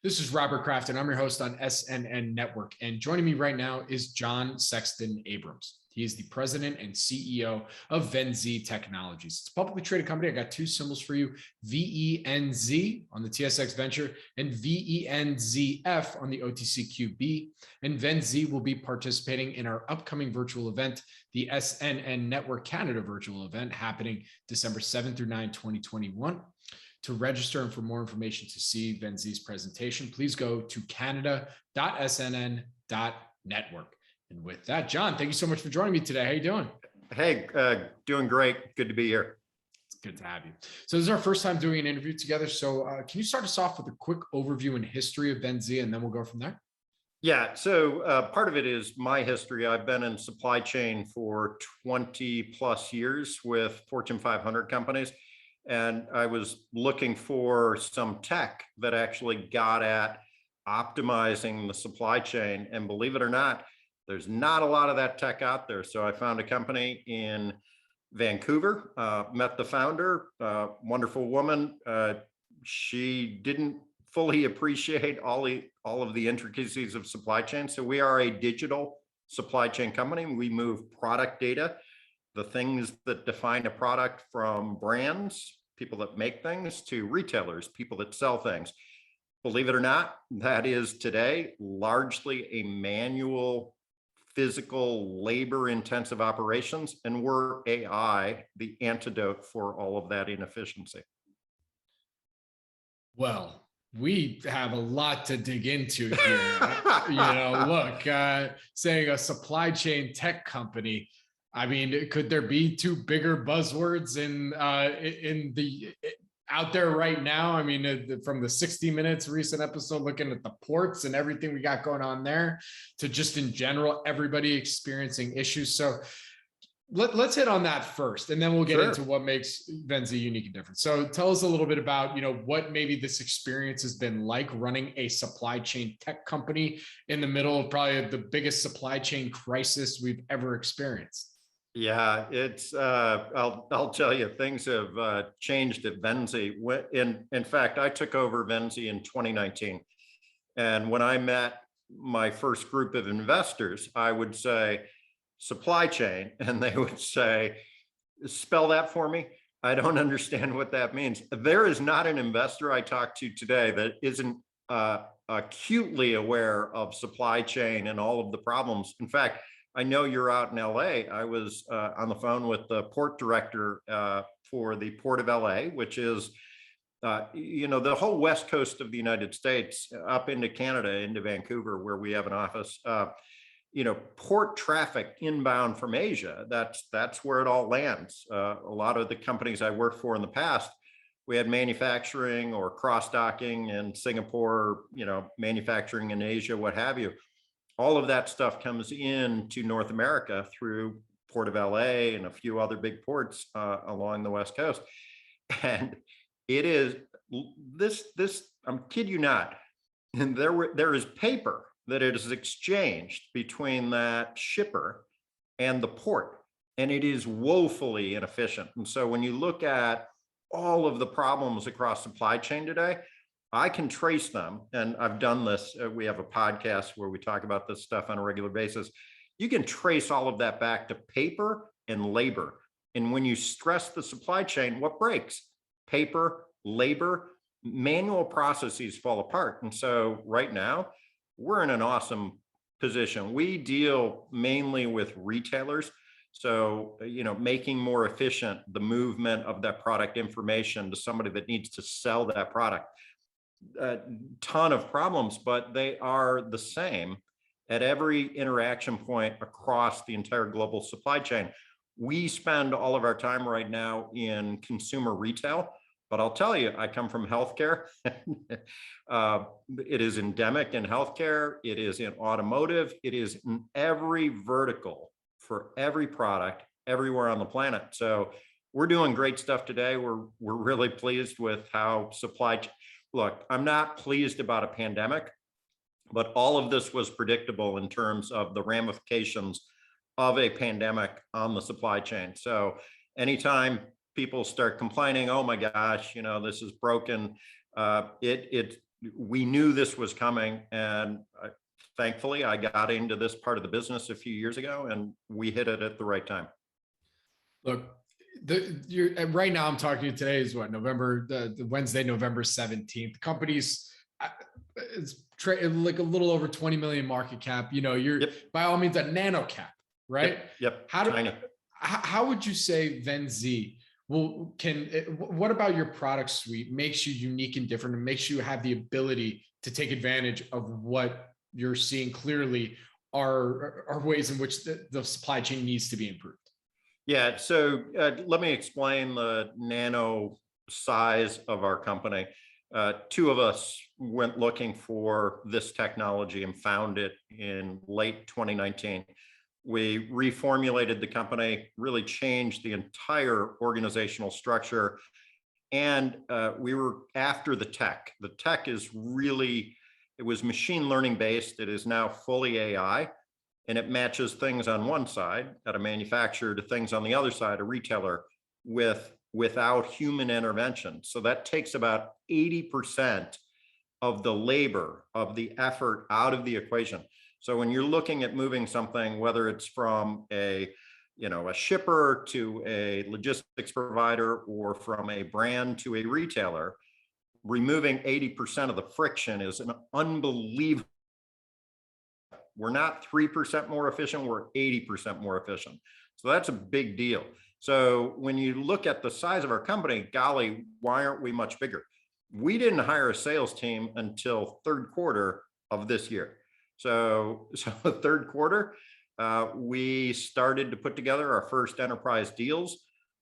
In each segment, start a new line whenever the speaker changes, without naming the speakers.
This is Robert Kraft, and I'm your host on SNN Network. And joining me right now is John Sexton Abrams. He is the president and CEO of VenZ Technologies. It's a publicly traded company. I got two symbols for you: VENZ on the TSX Venture and VENZF on the OTCQB. And VenZ will be participating in our upcoming virtual event, the SNN Network Canada virtual event, happening December 7th through 9, 2021. To register and for more information to see VenZ's presentation, please go to canada.snn.network. And with that, John, thank you so much for joining me today. How you doing?
Hey, doing great. Good to be here.
It's good to have you. So this is our first time doing an interview together. So can you start us off with a quick overview and history of VenZ, and then we'll go from there?
Yeah, so part of it is my history. I've been in supply chain for 20 plus years with Fortune 500 companies. And I was looking for some tech that actually got at optimizing the supply chain. And believe it or not, there's not a lot of that tech out there. So I found a company in Vancouver, met the founder, wonderful woman. She didn't fully appreciate all of the intricacies of supply chain. So we are a digital supply chain company. We move product data, the things that define a product, from brands, people that make things, to retailers, people that sell things. Believe it or not, that is today largely a manual, physical, labor-intensive operations, and we're AI, the antidote for all of that inefficiency.
Well, we have a lot to dig into here. Saying a supply chain tech company, I mean, could there be two bigger buzzwords in the out there right now? I mean, from the 60 Minutes recent episode, looking at the ports and everything we got going on there, to just in general, everybody experiencing issues. So let's hit on that first, and then we'll get into what makes VenZ unique and different. So tell us a little bit about, what maybe this experience has been like running a supply chain tech company in the middle of probably the biggest supply chain crisis we've ever experienced.
Yeah, it's I'll tell you, things have changed at VenZ. In fact, I took over VenZ in 2019, and when I met my first group of investors, I would say supply chain, and they would say, spell that for me. I don't understand what that means. There is not an investor I talk to today that isn't acutely aware of supply chain and all of the problems. In fact, I know you're out in LA. I was on the phone with the port director for the Port of LA, which is, the whole west coast of the United States, up into Canada, into Vancouver, where we have an office. Port traffic inbound from Asia, that's where it all lands. A lot of the companies I worked for in the past, we had manufacturing or cross-docking in Singapore, manufacturing in Asia, what have you. All of that stuff comes in to North America through Port of LA and a few other big ports along the West Coast. And it is this, I'm kid you not, and there is paper that it is exchanged between that shipper and the port, and it is woefully inefficient. And so when you look at all of the problems across supply chain today, I can trace them, and I've done this. We have a podcast where we talk about this stuff on a regular basis. You can trace all of that back to paper and labor. And when you stress the supply chain, what breaks? Paper, labor, manual processes fall apart. And so right now, we're in an awesome position. We deal mainly with retailers. So, making more efficient the movement of that product information to somebody that needs to sell that product. A ton of problems, but they are the same at every interaction point across the entire global supply chain. We spend all of our time right now in consumer retail, but I'll tell you, I come from healthcare. It is endemic in healthcare. It is in automotive. It is in every vertical for every product everywhere on the planet. So we're doing great stuff today. We're really pleased with how supply chain. Look, I'm not pleased about a pandemic, but all of this was predictable in terms of the ramifications of a pandemic on the supply chain. So anytime people start complaining, oh my gosh, this is broken, we knew this was coming, and thankfully I got into this part of the business a few years ago, and we hit it at the right time.
Look, right now I'm talking to you today is what, November, the Wednesday, November 17th. Companies, it's like a little over 20 million market cap. You know, you're by all means a nano cap, right?
Yep.
How would you say Venzee what about your product suite makes you unique and different and makes you have the ability to take advantage of what you're seeing clearly are ways in which the supply chain needs to be improved?
Yeah, so let me explain the nano size of our company. Two of us went looking for this technology and found it in late 2019. We reformulated the company, really changed the entire organizational structure, and we were after the tech. The tech is really, it was machine learning based. It is now fully AI, and it matches things on one side at a manufacturer to things on the other side, a retailer, without human intervention. So that takes about 80% of the labor, of the effort out of the equation. So when you're looking at moving something, whether it's from a shipper to a logistics provider or from a brand to a retailer, removing 80% of the friction is an unbelievable. We're not 3% more efficient, we're 80% more efficient. So that's a big deal. So when you look at the size of our company, golly, why aren't we much bigger? We didn't hire a sales team until third quarter of this year. So third quarter, we started to put together our first enterprise deals.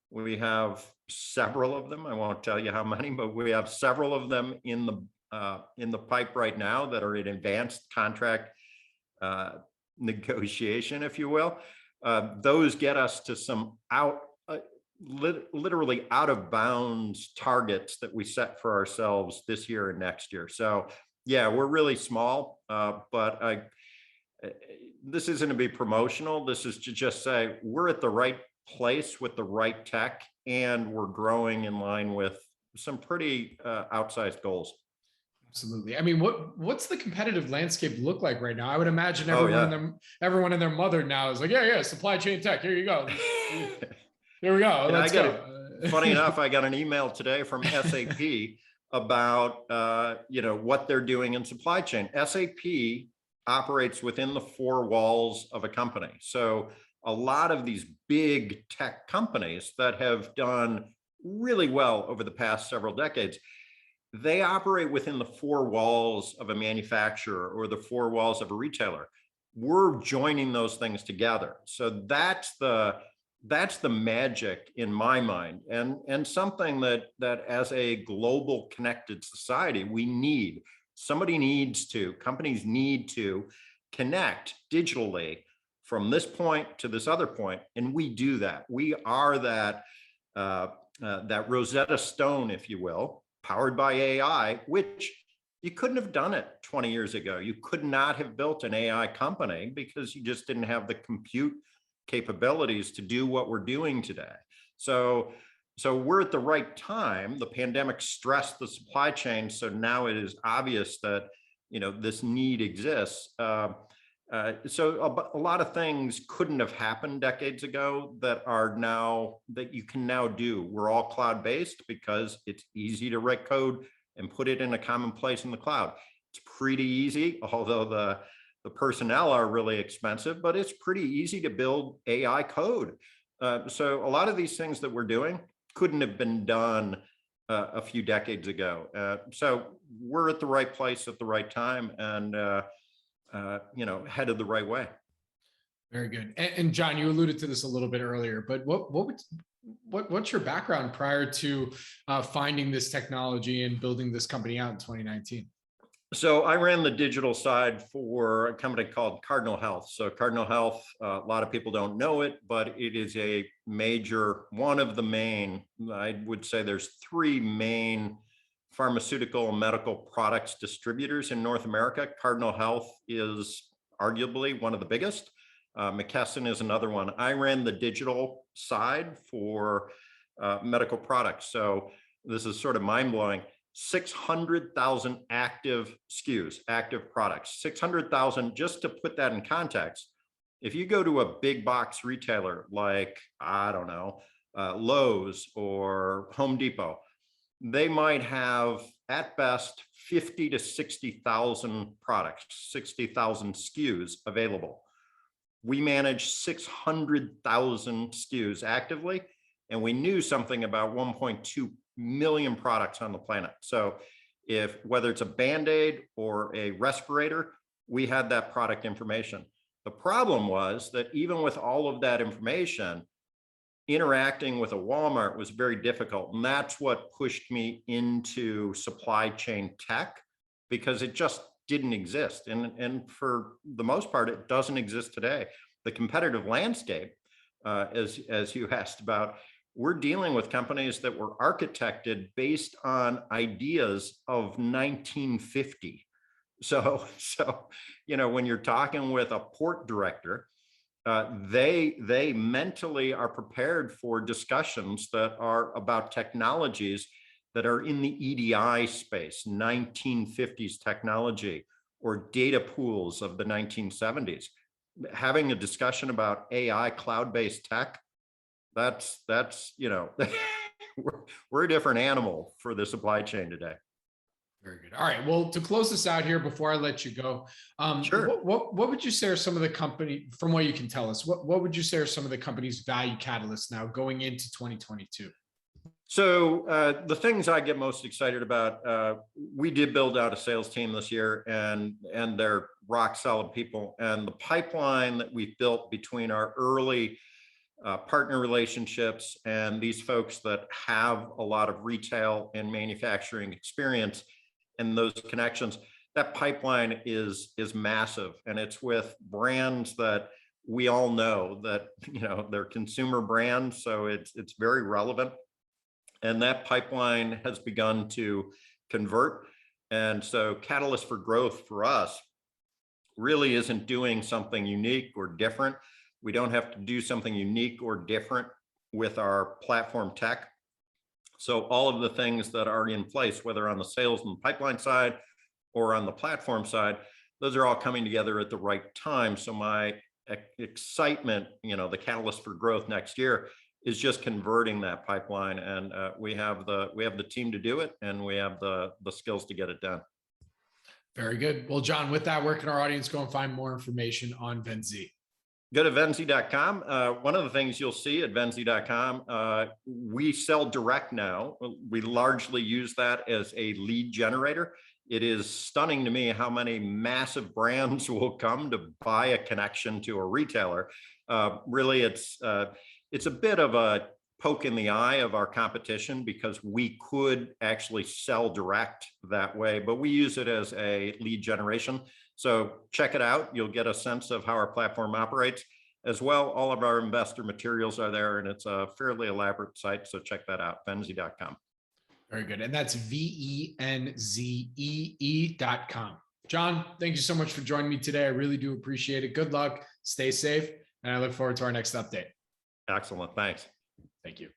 We have several of them. I won't tell you how many, but we have several of them in the pipe right now that are in advanced contract negotiation, if you will. Those get us to some literally out of bounds targets that we set for ourselves this year and next year. So yeah, we're really small, but this isn't to be promotional. This is to just say we're at the right place with the right tech, and we're growing in line with some pretty outsized goals.
Absolutely. I mean, what's the competitive landscape look like right now? I would imagine everyone and their mother now is like, yeah, supply chain tech. Here you go. Here we go. Let's go.
Funny enough, I got an email today from SAP about what they're doing in supply chain. SAP operates within the four walls of a company. So a lot of these big tech companies that have done really well over the past several decades, they operate within the four walls of a manufacturer or the four walls of a retailer. We're joining those things together. So that's the magic in my mind, and something that as a global connected society, we need. Companies need to connect digitally from this point to this other point, and we do that. We are that Rosetta Stone, if you will, powered by AI, which you couldn't have done it 20 years ago. You could not have built an AI company because you just didn't have the compute capabilities to do what we're doing today. So we're at the right time. The pandemic stressed the supply chain, so now it is obvious that this need exists. So a lot of things couldn't have happened decades ago that you can now do. We're all cloud-based because it's easy to write code and put it in a common place in the cloud. It's pretty easy, although the personnel are really expensive, but it's pretty easy to build AI code. So a lot of these things that we're doing couldn't have been done a few decades ago. So we're at the right place at the right time, and headed the right way.
Very good. And John, you alluded to this a little bit earlier, but what's your background prior to finding this technology and building this company out in 2019?
So I ran the digital side for a company called Cardinal Health. So Cardinal Health, a lot of people don't know it, but it is a major, one of the main, I would say there's three main pharmaceutical and medical products distributors in North America. Cardinal Health is arguably one of the biggest. McKesson is another one. I ran the digital side for medical products. So this is sort of mind blowing. 600,000 active SKUs, active products, 600,000. Just to put that in context, if you go to a big box retailer like, I don't know, Lowe's or Home Depot, they might have at best 50 to 60,000 products, 60,000 SKUs available. We manage 600,000 SKUs actively, and we knew something about 1.2 million products on the planet. So whether it's a Band-Aid or a respirator, we had that product information. The problem was that even with all of that information, interacting with a Walmart was very difficult. And that's what pushed me into supply chain tech, because it just didn't exist. And for the most part, it doesn't exist today. The competitive landscape, as you asked about, we're dealing with companies that were architected based on ideas of 1950. So, when you're talking with a port director, they mentally are prepared for discussions that are about technologies that are in the EDI space, 1950s technology, or data pools of the 1970s. Having a discussion about AI cloud-based tech, that's we're a different animal for the supply chain today.
Very good. All right. Well, to close this out here before I let you go,
Sure.
What would you say are some of the company, from what you can tell us, what would you say are some of the company's value catalysts now going into 2022?
So the things I get most excited about, we did build out a sales team this year, and they're rock solid people. And the pipeline that we've built between our early partner relationships and these folks that have a lot of retail and manufacturing experience and those connections, that pipeline is massive. And it's with brands that we all know that, they're consumer brands. So it's very relevant. And that pipeline has begun to convert. And so catalyst for growth for us really isn't doing something unique or different. We don't have to do something unique or different with our platform tech. So all of the things that are in place, whether on the sales and pipeline side or on the platform side, those are all coming together at the right time. So my excitement, the catalyst for growth next year is just converting that pipeline. And we have the team to do it, and we have the skills to get it done.
Very good. Well, John, with that, where can our audience go and find more information on Venzee?
Go to Venzee.com. One of the things you'll see at Venzee.com, we sell direct now. We largely use that as a lead generator. It is stunning to me how many massive brands will come to buy a connection to a retailer. Really, it's a bit of a poke in the eye of our competition, because we could actually sell direct that way, but we use it as a lead generation. So check it out. You'll get a sense of how our platform operates. As well, all of our investor materials are there, and it's a fairly elaborate site. So check that out, Venzee.com.
Very good. And that's VENZEE.com. John, thank you so much for joining me today. I really do appreciate it. Good luck. Stay safe. And I look forward to our next update.
Excellent. Thanks.
Thank you.